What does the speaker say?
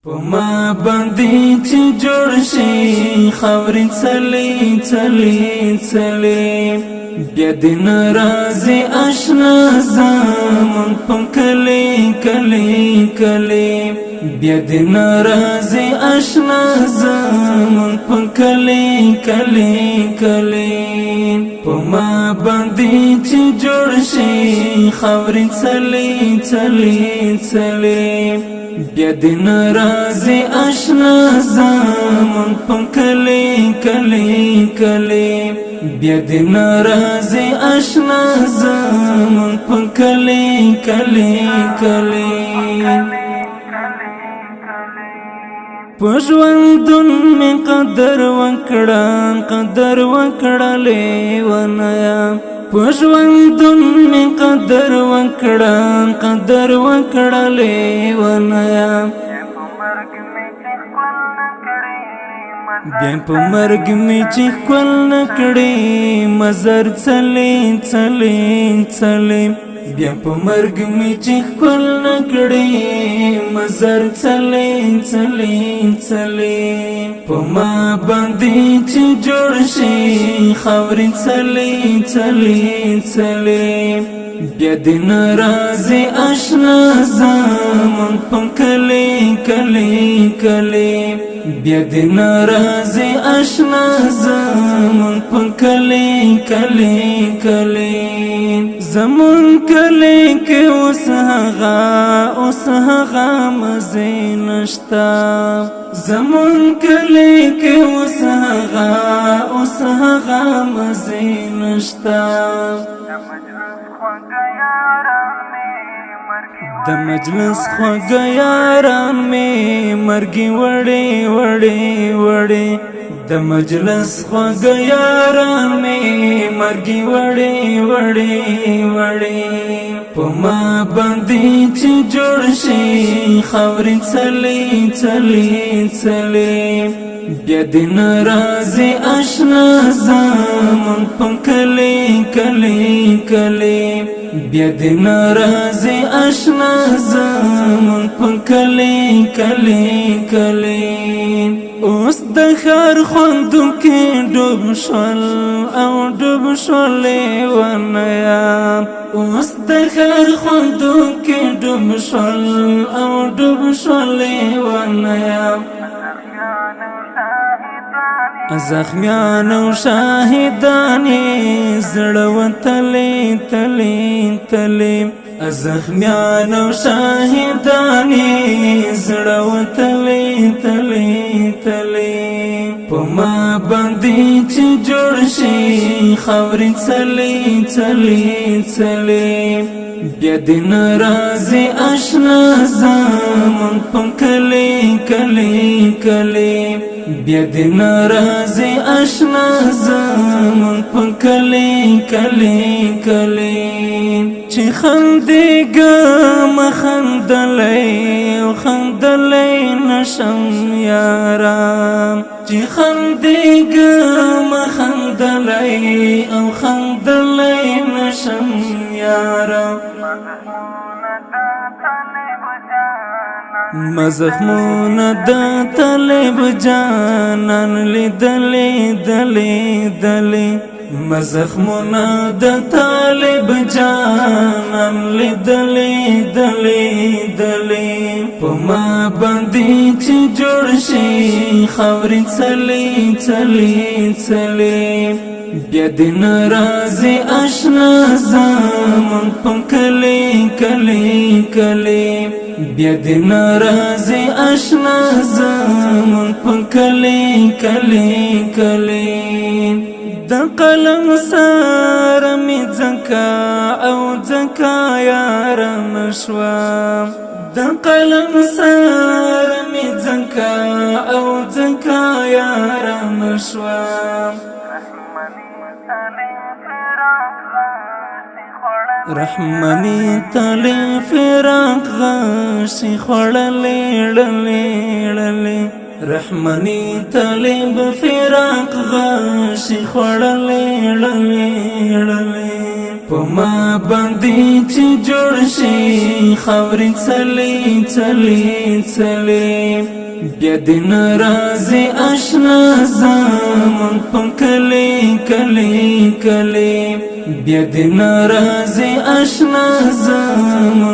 پما باندې چې جوړ شي خاورې څلې څلې څلې بیا د ناراضي آشنا زمون په کلی کلی کلی بیا د ناراضي آشنا زمون په کلی کلی کلی پما باندې چې جوړ شي خاورې څلې څلې څلې بیا د ناراضي آشنا زمون په کلی کلی کلی بیا د ناراضي آشنا زمون په کلی کلی کلی پښوندون می قدر وکړه لیونیا پښوندون می قدر وکړه لیونیا بیا په مرګ می چې کول نکړې مزر څلې څلې څلې بیا په مرګ می چې کول نکړې مزر څلې څلې څلې په ما باندې چې جوړ شي خاورې څلې څلې څلې بیا د ناراضي آشنا زمون په کلی کلی کلی بیا د ناراضي آشنا زمون په کلی کلی کلی زمون کلی کې اوس هغه مزه نشتا زمون کلی کې اوس هغه مزه نشتا د مجلس خوږه یاران می مرګي وړې وړې وړې د مجلس خوږه یاران می مرګي وړې وړې وړې په ما باندې چې جوړ شي خاورې څلې څلې څلې بیا د ناراضي آشنا زمون په کلی کلی کلی بیا د ناراضي آشنا زمون په کلی کلی کلی اوس د ښار خوندو کې ډوب شول لیونیا اوس د ښار خوندو کې ډوب شول لیونیا زخمیان او شاهدان زړه وتلې تلې تلې زخمیان او شاهدان زړه وتلې تلې تلې په ما باندې چې جوړ شي خاورې څلې څلې څلې بیا د ناراضي آشنا زمون په کلی کلی کلی بیا د ناراضي آشنا زمون په کلی کلی کلی چې خندېږم خندلې نشم یارم چې خندېږم خندلې نشم یارم مزخمونه د طالب جانان لیدلې دلې دلې مزخمونه د طالب جانان لیدلې دلې دلې په ما باندې چې جوړ شي خاورې څلې څلې څلې بیا د ناراضي آشنا زمون په کلی کلی کلی بیا د ناراضي آشنا زمون په کلی کلی کلی د قلم سره می ځکا او ځکا یارم شوم د قلم سره می ځکا او ځکا یارم شوم رحمني تلې فراق غشي خړلې ړلې رحمني تلې فراق غشي خړلې ړلې په پما باندې چې جوړ شي خاورې څلې څلې څلې بیا د ناراضي آشنا زمون په کلی کلی کلی بیا د ناراضي آشنا زمون